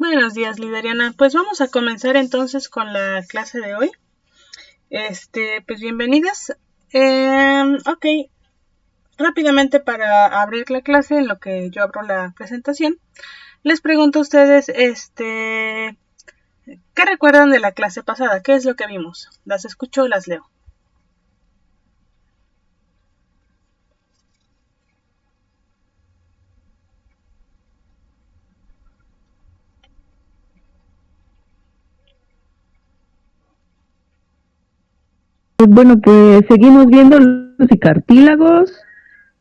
Buenos días, Lideriana. Pues vamos a comenzar entonces con la clase de hoy. Pues bienvenidas. Ok, rápidamente para abrir la clase, en lo que yo abro la presentación, les pregunto a ustedes, ¿qué recuerdan de la clase pasada? ¿Qué es lo que vimos? ¿Las escucho o las leo? Bueno, que seguimos viendo los cartílagos,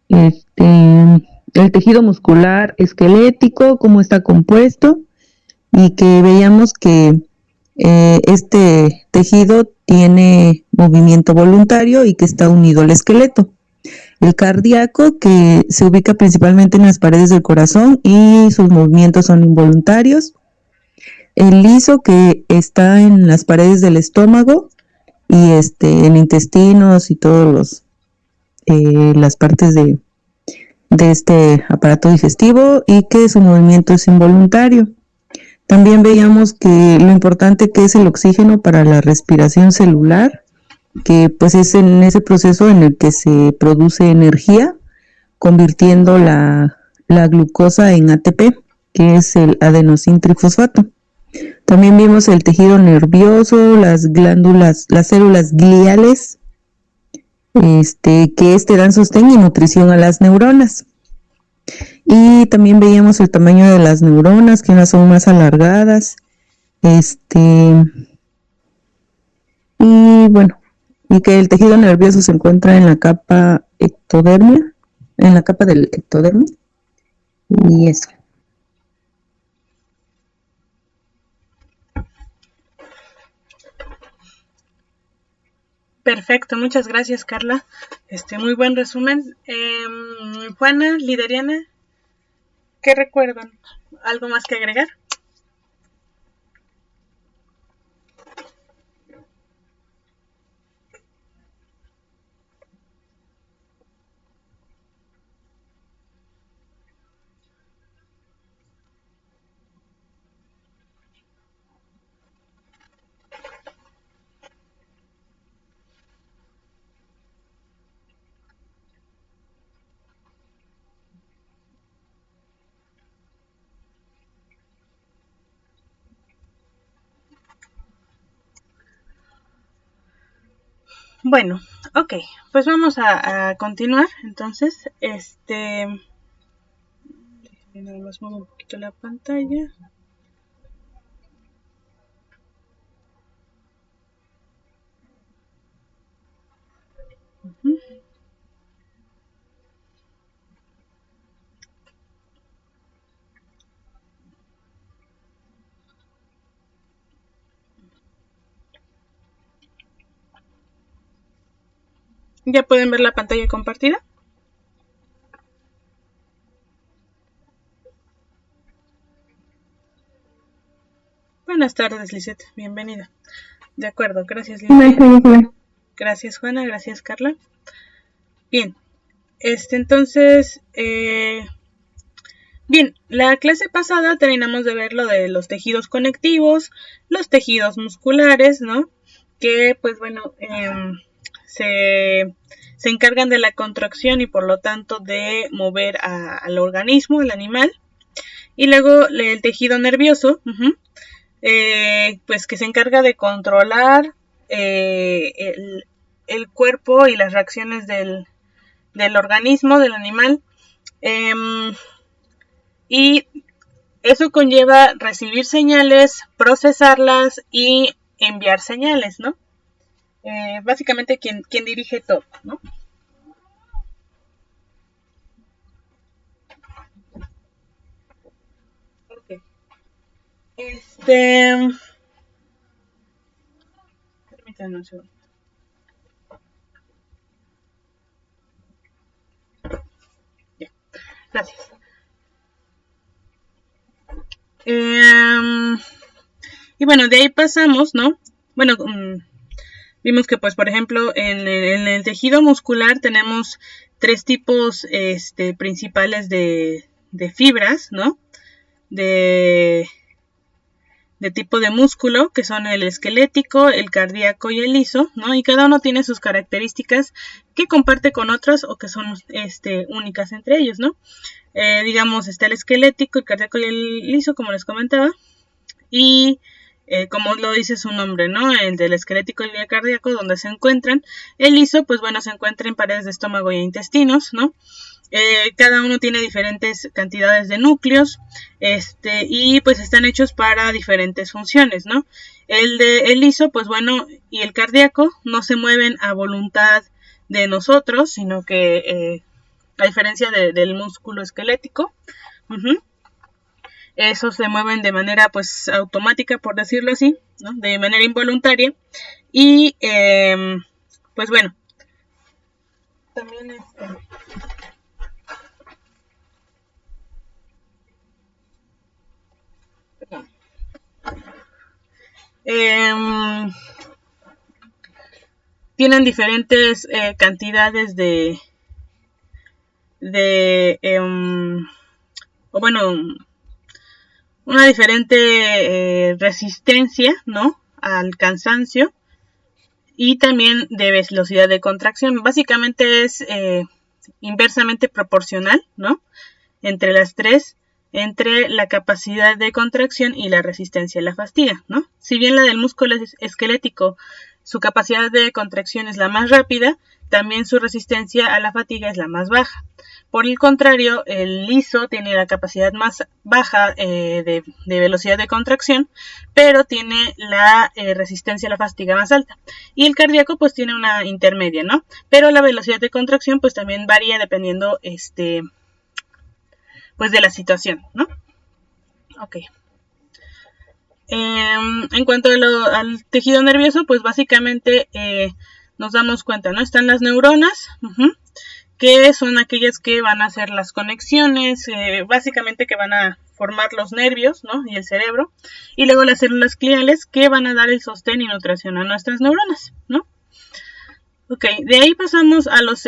el tejido muscular esquelético, cómo está compuesto, y que veíamos que este tejido tiene movimiento voluntario y que está unido al esqueleto. El cardíaco, que se ubica principalmente en las paredes del corazón y sus movimientos son involuntarios. El liso, que está en las paredes del estómago y en intestinos y todos las partes de este aparato digestivo, y que su movimiento es involuntario. También veíamos que lo importante que es el oxígeno para la respiración celular, que pues es en ese proceso en el que se produce energía, convirtiendo la glucosa en ATP, que es el adenosín trifosfato. También vimos el tejido nervioso, las glándulas, las células gliales, que dan sostén y nutrición a las neuronas. Y también veíamos el tamaño de las neuronas, que unas son más alargadas, y bueno, y que el tejido nervioso se encuentra en la capa ectodermia, en la capa del ectodermo, y eso. Perfecto, muchas gracias, Carla. Muy buen resumen. Juana, Lideriana, ¿qué recuerdan? ¿Algo más que agregar? Bueno, ok, pues vamos a continuar. Entonces, nada más muevo un poquito la pantalla. ¿Ya pueden ver la pantalla compartida? Buenas tardes, Lisette, bienvenida. De acuerdo, gracias, Lisette. Gracias, Juana, gracias, Carla. Bien, entonces, bien, la clase pasada terminamos de ver lo de los tejidos conectivos, los tejidos musculares, ¿no? Que, pues bueno, se encargan de la contracción y por lo tanto de mover al organismo, al animal. Y luego el tejido nervioso, pues que se encarga de controlar el cuerpo y las reacciones del organismo, del animal. Y eso conlleva recibir señales, procesarlas y enviar señales, ¿no? Básicamente quien dirige todo, ¿no? Ok. Permítanme un segundo. Ya, gracias. Y bueno, de ahí pasamos, ¿no? Bueno, vimos que, pues, por ejemplo, en el tejido muscular tenemos tres tipos principales de fibras, ¿no? De tipo de músculo, que son el esquelético, el cardíaco y el liso, ¿no? Y cada uno tiene sus características que comparte con otros o que son únicas entre ellos, ¿no? Digamos, está el esquelético, el cardíaco y el liso, como les comentaba, y como lo dice su nombre, ¿no? El del esquelético y el cardíaco, donde se encuentran. El liso, pues bueno, se encuentra en paredes de estómago y intestinos, ¿no? Cada uno tiene diferentes cantidades de núcleos, y pues están hechos para diferentes funciones, ¿no? El liso, pues bueno, y el cardíaco no se mueven a voluntad de nosotros, sino que a diferencia del músculo esquelético, esos se mueven de manera pues automática, por decirlo así, ¿no? De manera involuntaria, y pues bueno, también tienen diferentes cantidades o bueno, una diferente resistencia, ¿no? Al cansancio, y también de velocidad de contracción. Básicamente es inversamente proporcional, ¿no? Entre las tres, entre la capacidad de contracción y la resistencia a la fatiga, ¿no? Si bien la del músculo esquelético, su capacidad de contracción es la más rápida, también su resistencia a la fatiga es la más baja. Por el contrario, el liso tiene la capacidad más baja de velocidad de contracción, pero tiene la resistencia a la fatiga más alta. Y el cardíaco pues tiene una intermedia, ¿no? Pero la velocidad de contracción pues también varía dependiendo pues de la situación, ¿no? Ok. En cuanto al tejido nervioso, pues básicamente nos damos cuenta, ¿no? Están las neuronas, que son aquellas que van a hacer las conexiones, básicamente que van a formar los nervios, ¿no? Y el cerebro. Y luego las células gliales, que van a dar el sostén y nutrición a nuestras neuronas, ¿no? Ok, de ahí pasamos a los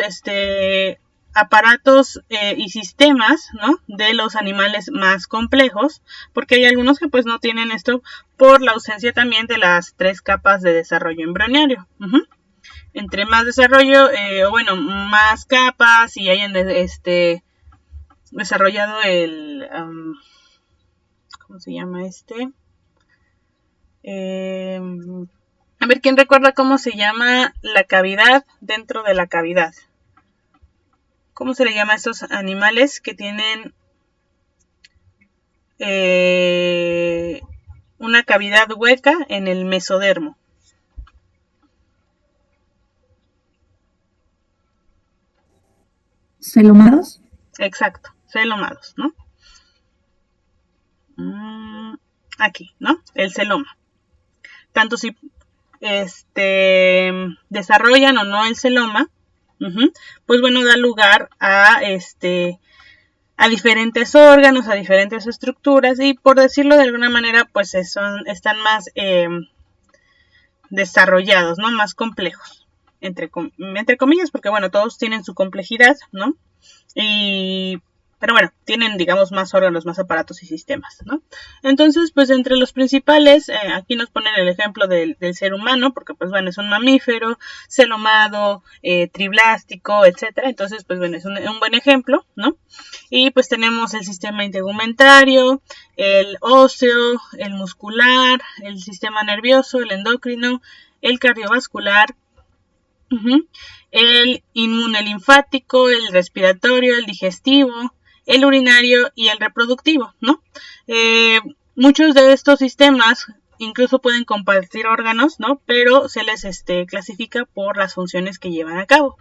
aparatos y sistemas, ¿no? De los animales más complejos, porque hay algunos que pues no tienen esto por la ausencia también de las 3 capas de desarrollo embrionario. Entre más desarrollo, o bueno, más capas y hayan desarrollado el, ¿cómo se llama a ver, ¿quién recuerda cómo se llama la cavidad dentro de la cavidad? ¿Cómo se le llama a estos animales que tienen una cavidad hueca en el mesodermo? ¿Celomados? Exacto, celomados, ¿no? Aquí, ¿no? El celoma. Tanto si desarrollan o no el celoma, pues bueno, da lugar a diferentes órganos, a diferentes estructuras, y por decirlo de alguna manera, pues están más desarrollados, ¿no? Más complejos, entre comillas, porque bueno, todos tienen su complejidad, ¿no? Pero bueno, tienen, digamos, más órganos, más aparatos y sistemas, ¿no? Entonces, pues entre los principales, aquí nos ponen el ejemplo del ser humano, porque pues bueno, es un mamífero, celomado, triblástico, etcétera. Entonces, pues bueno, es un buen ejemplo, ¿no? Y pues tenemos el sistema integumentario, el óseo, el muscular, el sistema nervioso, el endocrino, el cardiovascular, el inmunolinfático, el respiratorio, el digestivo, el urinario y el reproductivo, ¿no? Muchos de estos sistemas incluso pueden compartir órganos, ¿no? Pero se les clasifica por las funciones que llevan a cabo.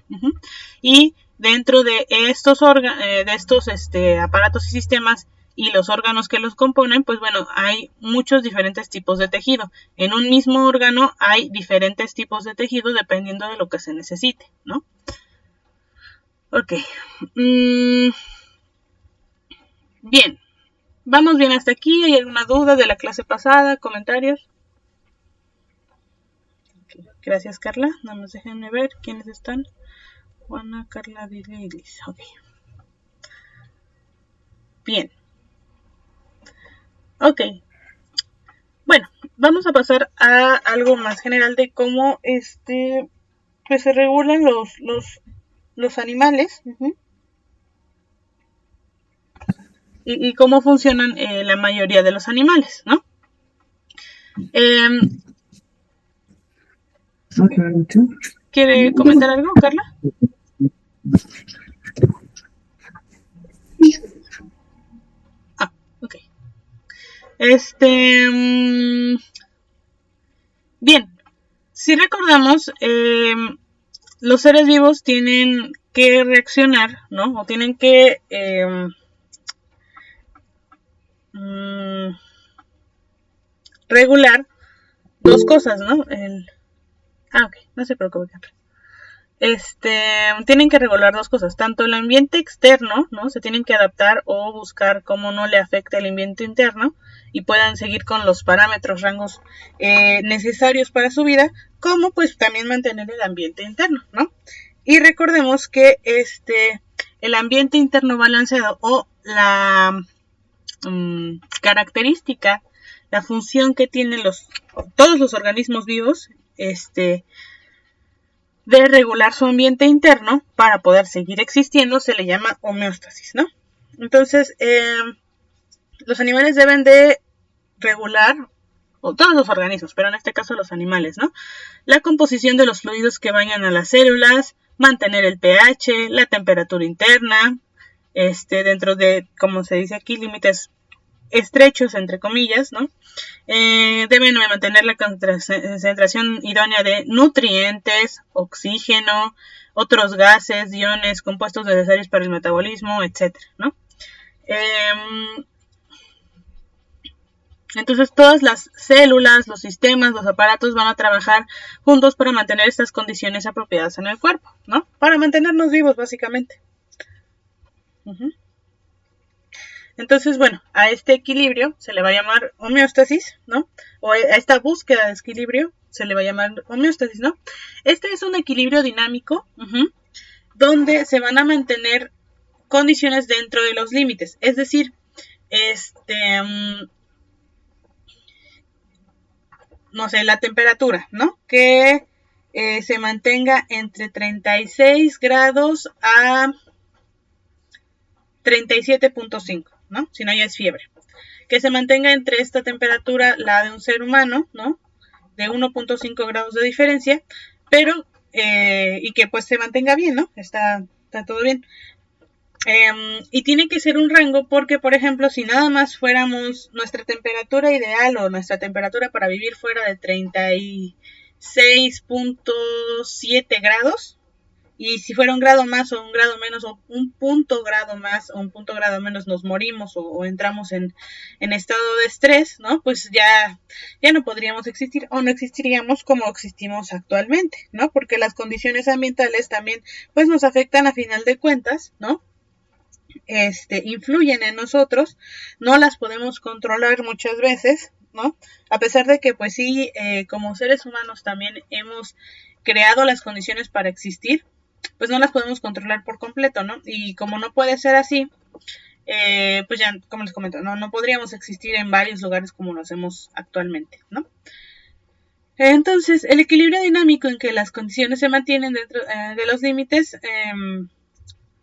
Y dentro de estos aparatos y sistemas y los órganos que los componen, pues bueno, hay muchos diferentes tipos de tejido. En un mismo órgano hay diferentes tipos de tejido dependiendo de lo que se necesite, ¿no? Ok. Bien. ¿Vamos bien hasta aquí? ¿Hay alguna duda de la clase pasada? ¿Comentarios? Okay. Gracias, Carla. Nada más déjenme ver quiénes están. Juana, Carla, Dile y Liz. Ok. Bien. Ok. Bueno, vamos a pasar a algo más general de cómo pues se regulan los animales. Y cómo funcionan la mayoría de los animales, ¿no? ¿Quiere comentar algo, Carla? Ah, ok. Bien, si recordamos, los seres vivos tienen que reaccionar, ¿no? O tienen que regular dos cosas, ¿no? Ok, no se preocupe, Carla. Tienen que regular dos cosas, tanto el ambiente externo, ¿no? Se tienen que adaptar o buscar cómo no le afecta el ambiente interno y puedan seguir con los parámetros, rangos necesarios para su vida, como pues también mantener el ambiente interno, ¿no? Y recordemos que el ambiente interno balanceado o la característica, la función que tienen todos los organismos vivos, de regular su ambiente interno para poder seguir existiendo, se le llama homeostasis, ¿no? Entonces, los animales deben de regular, o todos los organismos, pero en este caso los animales, ¿no? La composición de los fluidos que bañan a las células, mantener el pH, la temperatura interna, dentro de, como se dice aquí, límites estrechos, entre comillas, ¿no? Deben mantener la concentración idónea de nutrientes, oxígeno, otros gases, iones, compuestos necesarios para el metabolismo, etc., ¿no? Entonces todas las células, los sistemas, los aparatos van a trabajar juntos para mantener estas condiciones apropiadas en el cuerpo, ¿no? Para mantenernos vivos, básicamente. Entonces, bueno, a este equilibrio se le va a llamar homeostasis, ¿no? O a esta búsqueda de equilibrio se le va a llamar homeostasis, ¿no? Este es un equilibrio dinámico, donde se van a mantener condiciones dentro de los límites. Es decir, no sé, la temperatura, ¿no? Que se mantenga entre 36 grados a 37.5, ¿no? Si no, ya es fiebre. Que se mantenga entre esta temperatura, la de un ser humano, ¿no? De 1.5 grados de diferencia, pero, y que pues se mantenga bien, ¿no? Está todo bien. Y tiene que ser un rango porque, por ejemplo, si nada más fuéramos nuestra temperatura ideal o nuestra temperatura para vivir fuera de 36.7 grados, y si fuera un grado más o un grado menos o un punto grado más o un punto grado menos nos morimos o entramos en estado de estrés, ¿no? Pues ya no podríamos existir o no existiríamos como existimos actualmente, ¿no? Porque las condiciones ambientales también pues nos afectan a final de cuentas, ¿no? Influyen en nosotros, no las podemos controlar muchas veces, ¿no? A pesar de que pues sí, como seres humanos también hemos creado las condiciones para existir, pues no las podemos controlar por completo, ¿no? Y como no puede ser así, pues ya, como les comento, no podríamos existir en varios lugares como lo hacemos actualmente, ¿no? Entonces, el equilibrio dinámico en que las condiciones se mantienen dentro de los límites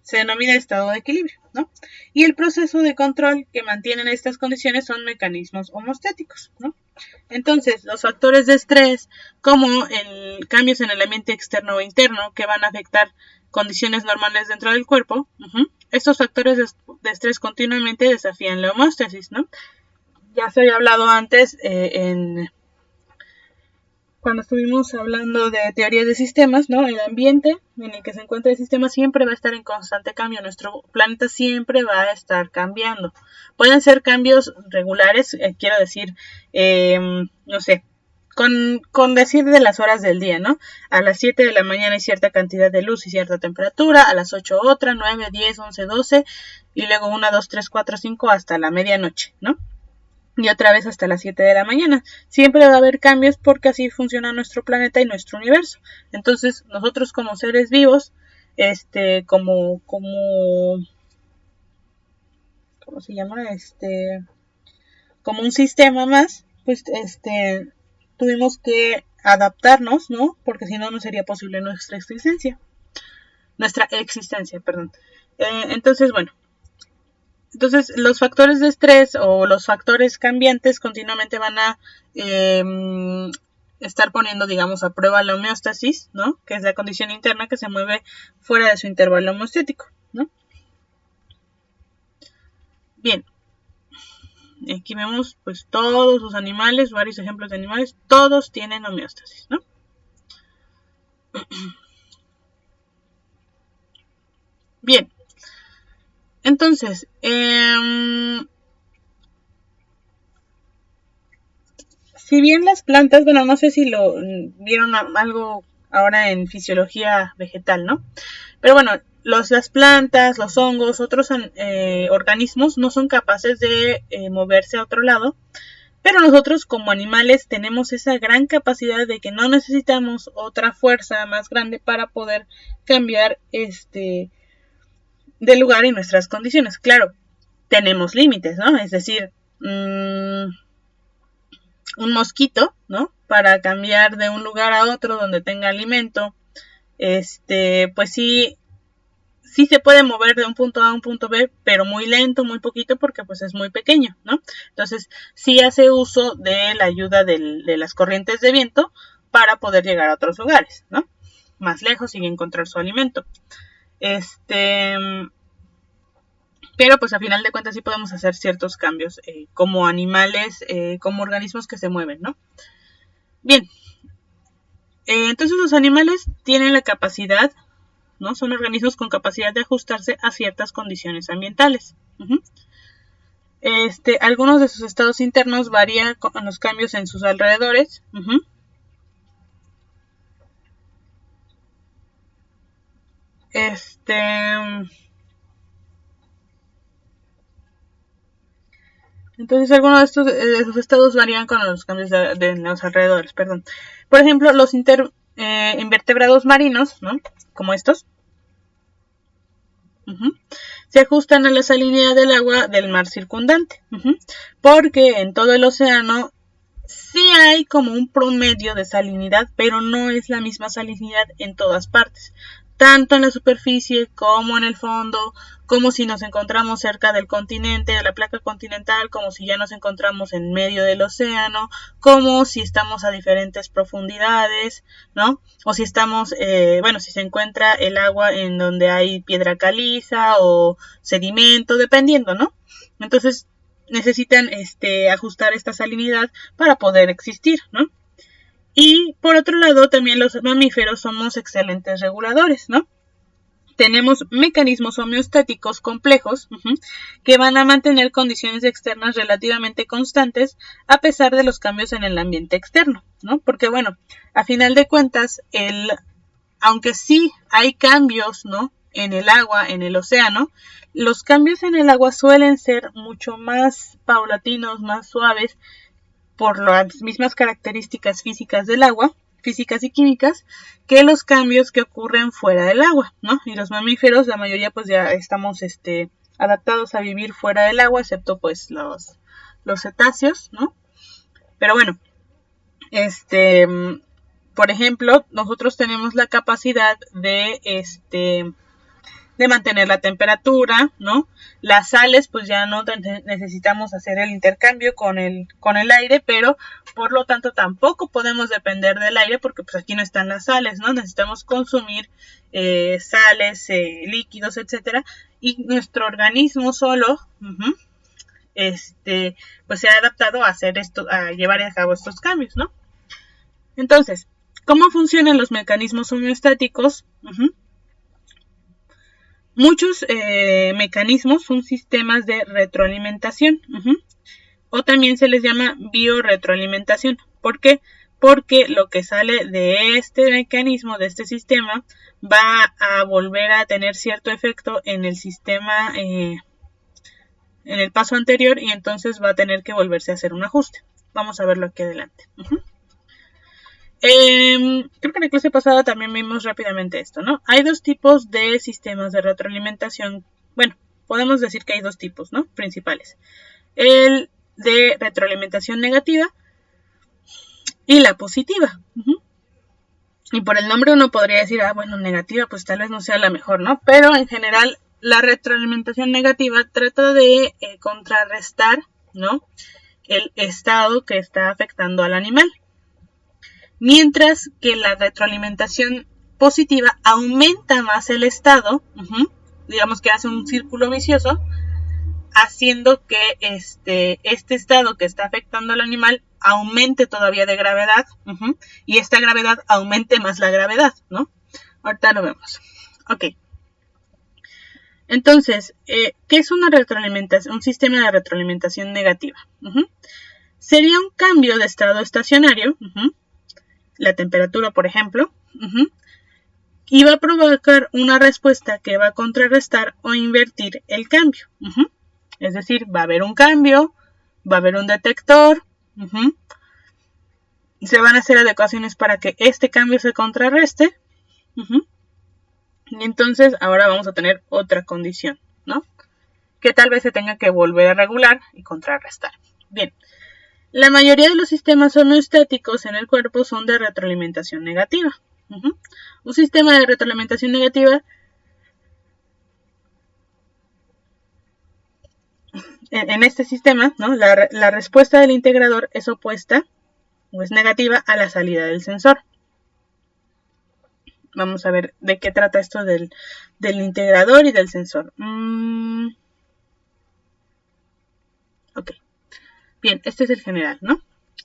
se denomina estado de equilibrio, ¿no? Y el proceso de control que mantienen estas condiciones son mecanismos homostáticos, ¿no? Entonces, los factores de estrés, como cambios en el ambiente externo o interno, que van a afectar condiciones normales dentro del cuerpo, estos factores de estrés continuamente desafían la homeostasis, ¿no? Ya se había hablado antes cuando estuvimos hablando de teorías de sistemas, ¿no? El ambiente en el que se encuentra el sistema siempre va a estar en constante cambio. Nuestro planeta siempre va a estar cambiando. Pueden ser cambios regulares, quiero decir, no sé, con decir de las horas del día, ¿no? A las 7 de la mañana hay cierta cantidad de luz y cierta temperatura, a las 8 otra, 9, 10, 11, 12, y luego 1, 2, 3, 4, 5 hasta la medianoche, ¿no? Y otra vez hasta las 7 de la mañana. Siempre va a haber cambios porque así funciona nuestro planeta y nuestro universo. Entonces, nosotros como seres vivos, ¿cómo se llama? Como un sistema más, pues tuvimos que adaptarnos, ¿no? Porque si no, no sería posible nuestra existencia, perdón. Entonces, bueno, los factores de estrés o los factores cambiantes continuamente van a estar poniendo, digamos, a prueba la homeostasis, ¿no? Que es la condición interna que se mueve fuera de su intervalo homeostático, ¿no? Bien, aquí vemos pues todos los animales, varios ejemplos de animales, todos tienen homeostasis, ¿no? Bien, entonces, si bien las plantas, bueno, no sé si lo vieron algo ahora en fisiología vegetal, ¿no? Pero bueno, las plantas, los hongos, otros organismos no son capaces de moverse a otro lado, pero nosotros como animales tenemos esa gran capacidad de que no necesitamos otra fuerza más grande para poder cambiar de lugar en nuestras condiciones. Claro, tenemos límites, ¿no? Es decir, un mosquito, ¿no? Para cambiar de un lugar a otro donde tenga alimento, pues sí se puede mover de un punto A a un punto B, pero muy lento, muy poquito, porque pues es muy pequeño, ¿no? Entonces, sí hace uso de la ayuda de las corrientes de viento para poder llegar a otros lugares, ¿no? Más lejos y encontrar su alimento. Pero pues a final de cuentas sí podemos hacer ciertos cambios como animales, como organismos que se mueven, ¿no? Bien, entonces los animales tienen la capacidad, ¿no? Son organismos con capacidad de ajustarse a ciertas condiciones ambientales. Algunos de sus estados internos varían con los cambios en sus alrededores. Entonces algunos de sus estados varían con los cambios de los alrededores, perdón. Por ejemplo, los invertebrados marinos, ¿no? Como estos, se ajustan a la salinidad del agua del mar circundante, porque en todo el océano sí hay como un promedio de salinidad, pero no es la misma salinidad en todas partes, tanto en la superficie como en el fondo, como si nos encontramos cerca del continente, de la placa continental, como si ya nos encontramos en medio del océano, como si estamos a diferentes profundidades, ¿no? O si estamos, si se encuentra el agua en donde hay piedra caliza o sedimento, dependiendo, ¿no? Entonces necesitan ajustar esta salinidad para poder existir, ¿no? Y por otro lado, también los mamíferos somos excelentes reguladores, ¿no? Tenemos mecanismos homeostáticos complejos que van a mantener condiciones externas relativamente constantes a pesar de los cambios en el ambiente externo, ¿no? Porque bueno, a final de cuentas, aunque sí hay cambios, ¿no? En el agua, en el océano, los cambios en el agua suelen ser mucho más paulatinos, más suaves, por las mismas características físicas del agua, físicas y químicas, que los cambios que ocurren fuera del agua, ¿no? Y los mamíferos, la mayoría pues ya estamos adaptados a vivir fuera del agua, excepto pues los cetáceos, ¿no? Pero bueno, por ejemplo, nosotros tenemos la capacidad de mantener la temperatura, ¿no? Las sales, pues ya no necesitamos hacer el intercambio con el aire, pero por lo tanto tampoco podemos depender del aire porque pues aquí no están las sales, ¿no? Necesitamos consumir sales, líquidos, etcétera, y nuestro organismo solo, pues se ha adaptado a hacer esto, a llevar a cabo estos cambios, ¿no? Entonces, ¿cómo funcionan los mecanismos homeostáticos? Muchos mecanismos son sistemas de retroalimentación, o también se les llama biorretroalimentación. ¿Por qué? Porque lo que sale de este mecanismo, de este sistema, va a volver a tener cierto efecto en el sistema, en el paso anterior, y entonces va a tener que volverse a hacer un ajuste. Vamos a verlo aquí adelante. Creo que en la clase pasada también vimos rápidamente esto, ¿no? Hay dos tipos de sistemas de retroalimentación. Bueno, podemos decir que hay dos tipos, ¿no? Principales. El de retroalimentación negativa, y la positiva. Y por el nombre uno podría decir, bueno, negativa, pues tal vez no sea la mejor, ¿no? Pero en general la retroalimentación negativa trata de contrarrestar, ¿no?, el estado que está afectando al animal. Mientras que la retroalimentación positiva aumenta más el estado, digamos que hace un círculo vicioso, haciendo que este estado que está afectando al animal aumente todavía de gravedad, y esta gravedad aumente más la gravedad, ¿no? Ahorita lo vemos. Ok. Entonces, ¿qué es una retroalimentación? Un sistema de retroalimentación negativa. Sería un cambio de estado estacionario, la temperatura, por ejemplo, y va a provocar una respuesta que va a contrarrestar o invertir el cambio. Es decir, va a haber un cambio, va a haber un detector, se van a hacer adecuaciones para que este cambio se contrarreste, y entonces ahora vamos a tener otra condición, ¿no?, que tal vez se tenga que volver a regular y contrarrestar. Bien, la mayoría de los sistemas homeostáticos en el cuerpo son de retroalimentación negativa. Un sistema de retroalimentación negativa en este sistema, ¿no?, la respuesta del integrador es opuesta o es negativa a la salida del sensor. Vamos a ver de qué trata esto del integrador y del sensor. Ok. Bien, este es el general, ¿no?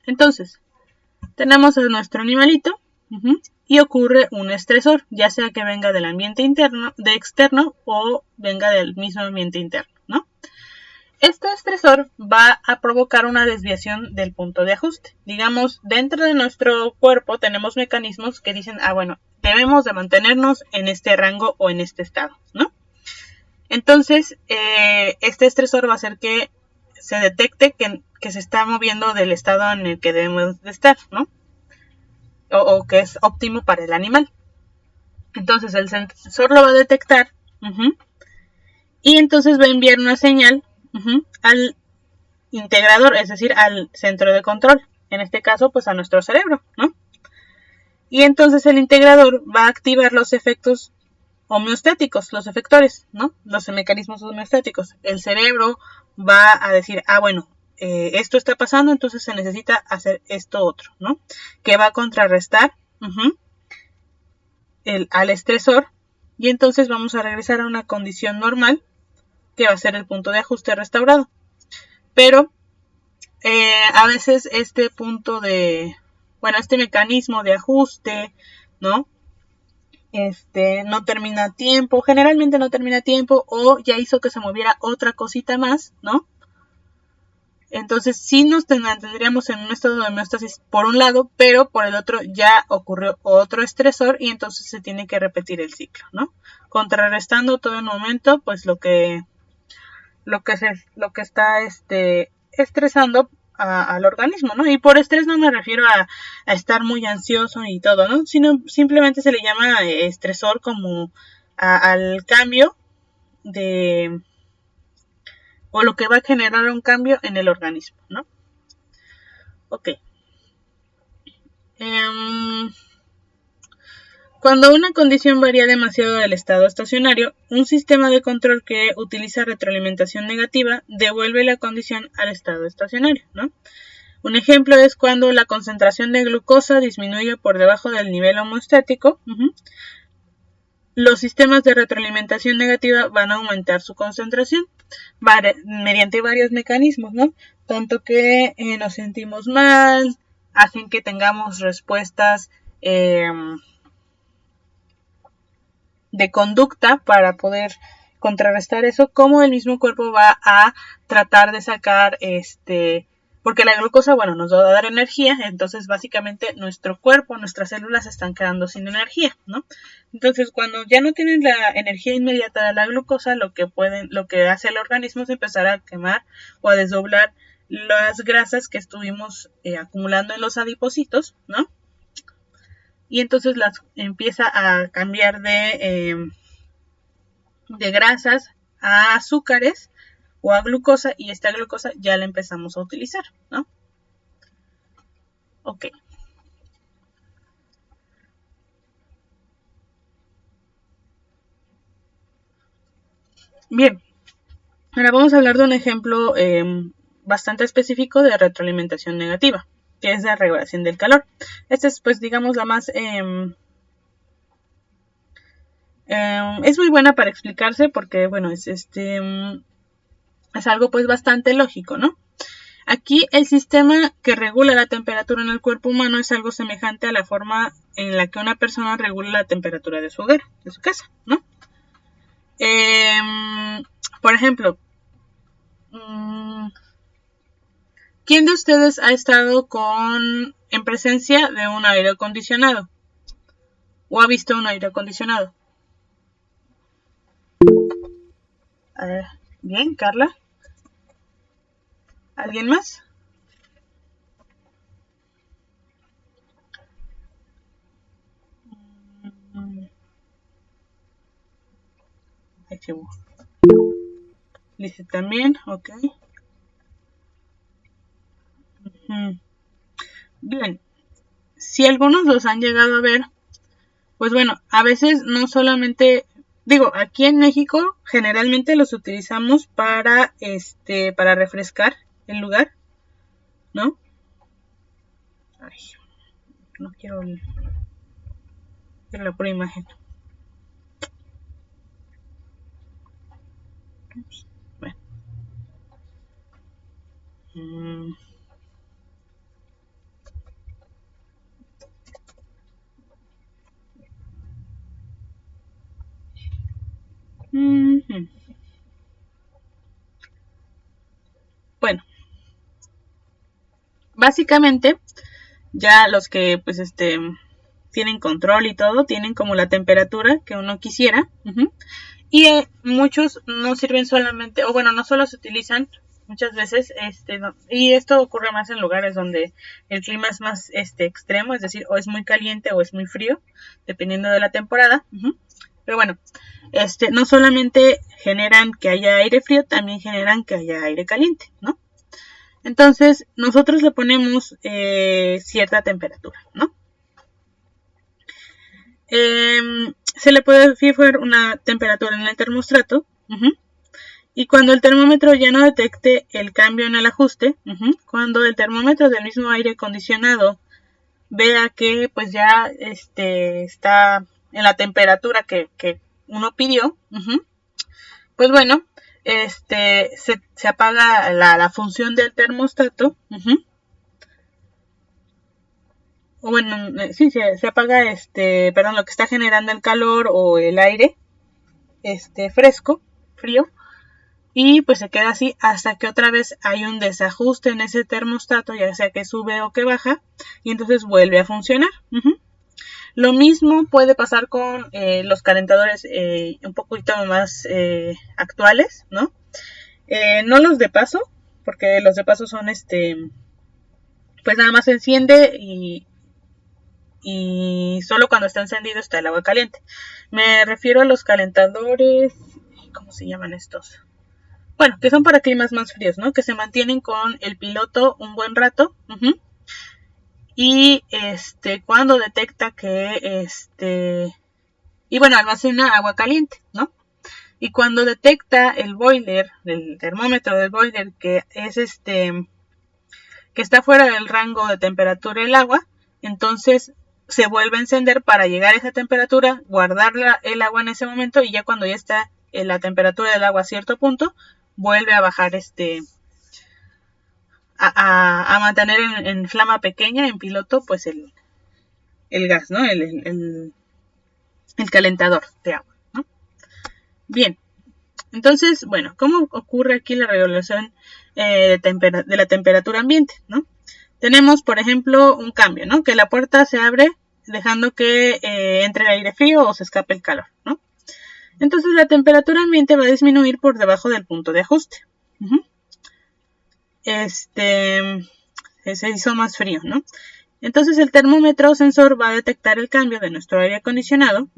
Entonces, tenemos a nuestro animalito, y ocurre un estresor, ya sea que venga del ambiente interno, de externo, o venga del mismo ambiente interno, ¿no? Este estresor va a provocar una desviación del punto de ajuste. Digamos, dentro de nuestro cuerpo tenemos mecanismos que dicen, bueno, debemos de mantenernos en este rango o en este estado, ¿no? Entonces, este estresor va a hacer que se detecte que se está moviendo del estado en el que debemos de estar, ¿no? O que es óptimo para el animal. Entonces, el sensor lo va a detectar, y entonces va a enviar una señal al integrador, es decir, al centro de control, en este caso pues a nuestro cerebro, ¿no? Y entonces el integrador va a activar los efectos homeostáticos, los efectores, ¿no?, los mecanismos homeostáticos. El cerebro va a decir, bueno, esto está pasando, entonces se necesita hacer esto otro, ¿no?, que va a contrarrestar al estresor, y entonces vamos a regresar a una condición normal, que va a ser el punto de ajuste restaurado. Pero a veces este mecanismo de ajuste, ¿no?, no termina a tiempo, generalmente no termina a tiempo, o ya hizo que se moviera otra cosita más, ¿no? Entonces sí nos tendríamos en un estado de homeostasis por un lado, pero por el otro ya ocurrió otro estresor y entonces se tiene que repetir el ciclo, ¿no? Contrarrestando todo el momento, pues lo que está estresando al organismo, ¿no? Y por estrés no me refiero a estar muy ansioso y todo, ¿no?, sino simplemente se le llama estresor como al cambio o lo que va a generar un cambio en el organismo, ¿no? Ok. Cuando una condición varía demasiado del estado estacionario, un sistema de control que utiliza retroalimentación negativa devuelve la condición al estado estacionario, ¿no? Un ejemplo es cuando la concentración de glucosa disminuye por debajo del nivel homeostático. Los sistemas de retroalimentación negativa van a aumentar su concentración mediante varios mecanismos, ¿no? Tanto que nos sentimos mal, hacen que tengamos respuestas de conducta para poder contrarrestar eso, como el mismo cuerpo va a tratar de sacar porque la glucosa, nos va a dar energía, entonces básicamente nuestro cuerpo, nuestras células están quedando sin energía, ¿no? Entonces cuando ya no tienen la energía inmediata de la glucosa, lo que hace el organismo es empezar a quemar o a desdoblar las grasas que estuvimos acumulando en los adipocitos, ¿no? Y entonces las empieza a cambiar de grasas a azúcares o a glucosa, y esta glucosa ya la empezamos a utilizar, ¿no? Ok. Bien, ahora vamos a hablar de un ejemplo bastante específico de retroalimentación negativa, que es la regulación del calor. Esta es, pues, digamos, la más... es muy buena para explicarse porque, bueno, es algo pues bastante lógico, ¿no? Aquí el sistema que regula la temperatura en el cuerpo humano es algo semejante a la forma en la que una persona regula la temperatura de su hogar, de su casa, ¿no? Por ejemplo, ¿quién de ustedes ha estado en presencia de un aire acondicionado? ¿O ha visto un aire acondicionado? A ver, bien, Carla. ¿Alguien más? Archivo. Dice también, ok. Bien, si algunos los han llegado a ver, pues bueno, a veces no solamente, digo, aquí en México generalmente los utilizamos para refrescar el lugar, ¿no? Ay, no quiero la pura imagen. Bueno. Bueno, básicamente ya los que pues tienen control y todo, tienen como la temperatura que uno quisiera. Y muchos no sirven solamente, o bueno, no solo se utilizan muchas veces, no, y esto ocurre más en lugares donde el clima es más extremo, es decir, o es muy caliente o es muy frío, dependiendo de la temporada. Pero bueno, no solamente generan que haya aire frío, también generan que haya aire caliente, ¿no? Entonces, nosotros le ponemos cierta temperatura, ¿no? Se le puede fijar una temperatura en el termostato. Y cuando el termómetro ya no detecte el cambio en el ajuste, cuando el termómetro del mismo aire acondicionado vea que pues ya está en la temperatura que uno pidió, pues bueno, se apaga la función del termostato. O bueno, sí, se apaga lo que está generando el calor o el aire fresco, frío, y pues se queda así hasta que otra vez hay un desajuste en ese termostato, ya sea que sube o que baja, y entonces vuelve a funcionar. Lo mismo puede pasar con los calentadores un poquito más actuales, ¿no? No los de paso, porque los de paso son pues nada más se enciende y solo cuando está encendido está el agua caliente. Me refiero a los calentadores, ¿cómo se llaman estos? Bueno, que son para climas más fríos, ¿no? Que se mantienen con el piloto un buen rato. Y cuando detecta que y bueno, almacena agua caliente, ¿no? Y cuando detecta el boiler, el termómetro del boiler, que es que está fuera del rango de temperatura del agua, entonces se vuelve a encender para llegar a esa temperatura, guardar el agua en ese momento, y ya cuando ya está en la temperatura del agua a cierto punto, vuelve a bajar a mantener en flama pequeña, en piloto, pues el gas, ¿no? El calentador de agua, ¿no? Bien, entonces, bueno, ¿cómo ocurre aquí la regulación de la temperatura ambiente, ¿no? Tenemos, por ejemplo, un cambio, ¿no? Que la puerta se abre dejando que entre el aire frío o se escape el calor, ¿no? Entonces la temperatura ambiente va a disminuir por debajo del punto de ajuste. Se hizo más frío, ¿no? Entonces el termómetro sensor va a detectar el cambio de nuestro aire acondicionado.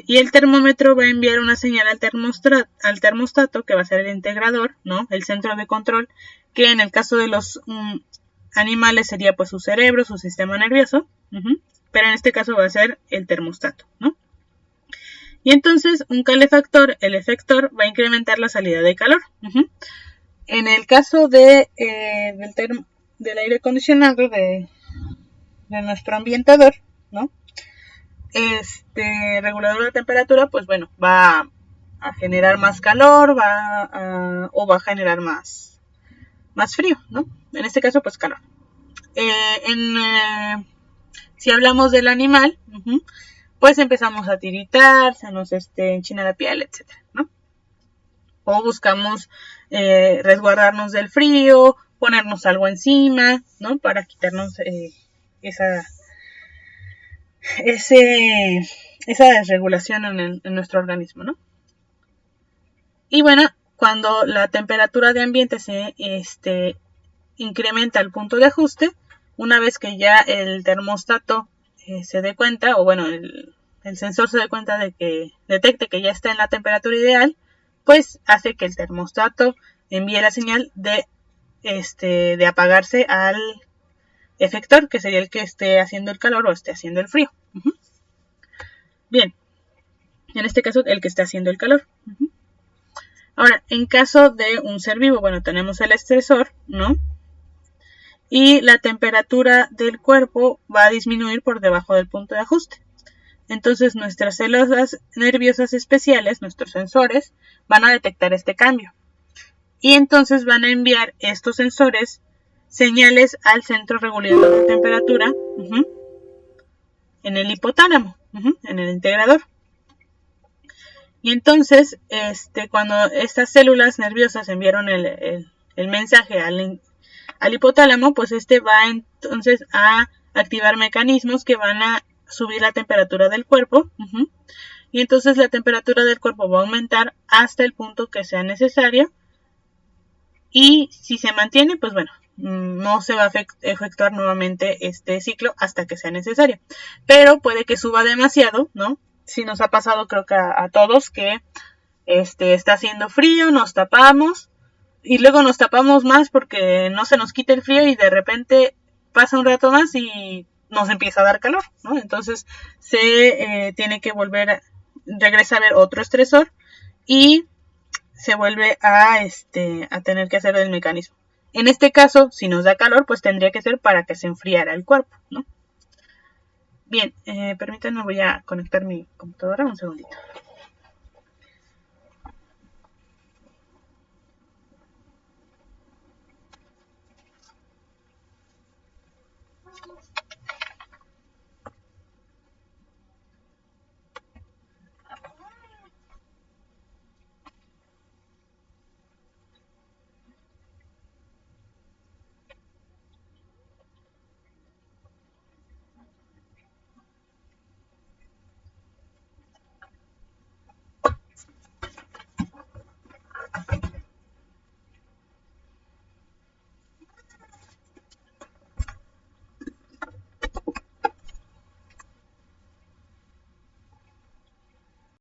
Y el termómetro va a enviar una señal al termostato, que va a ser el integrador, ¿no? El centro de control, que en el caso de los animales sería pues su cerebro, su sistema nervioso, pero en este caso va a ser el termostato, ¿no? Y entonces un calefactor, el efector, va a incrementar la salida de calor. En el caso del aire acondicionado de nuestro ambientador, ¿no? Regulador de temperatura, pues bueno, va a generar más calor, o va a generar más frío, ¿no? En este caso, pues calor. Si hablamos del animal, pues empezamos a tiritar, se nos enchina la piel, etcétera, ¿no? O buscamos resguardarnos del frío, ponernos algo encima, ¿no? Para quitarnos esa desregulación en nuestro organismo, ¿no? Y bueno, cuando la temperatura de ambiente se incrementa el punto de ajuste, una vez que ya el termostato se dé cuenta, o bueno, el sensor se dé cuenta de que detecte que ya está en la temperatura ideal, pues hace que el termostato envíe la señal de apagarse al efector, que sería el que esté haciendo el calor o esté haciendo el frío. Bien, en este caso el que está haciendo el calor. Ahora, en caso de un ser vivo, bueno, tenemos el estresor, ¿no? Y la temperatura del cuerpo va a disminuir por debajo del punto de ajuste. Entonces nuestras células nerviosas especiales, nuestros sensores, van a detectar este cambio. Y entonces van a enviar estos sensores señales al centro regulador de temperatura en el hipotálamo, en el integrador. Y entonces, cuando estas células nerviosas enviaron el mensaje al hipotálamo, pues va entonces a activar mecanismos que van a subir la temperatura del cuerpo. Y entonces la temperatura del cuerpo va a aumentar hasta el punto que sea necesario. Y si se mantiene, pues bueno, no se va a efectuar nuevamente este ciclo hasta que sea necesario. Pero puede que suba demasiado, ¿no? Si nos ha pasado, creo que a todos, que está haciendo frío, nos tapamos y luego nos tapamos más porque no se nos quita el frío y de repente pasa un rato más y nos empieza a dar calor, ¿no? Entonces se tiene que regresa a ver otro estresor y se vuelve a tener que hacer el mecanismo. En este caso, si nos da calor, pues tendría que ser para que se enfriara el cuerpo, ¿no? Bien, permítanme, voy a conectar mi computadora un segundito.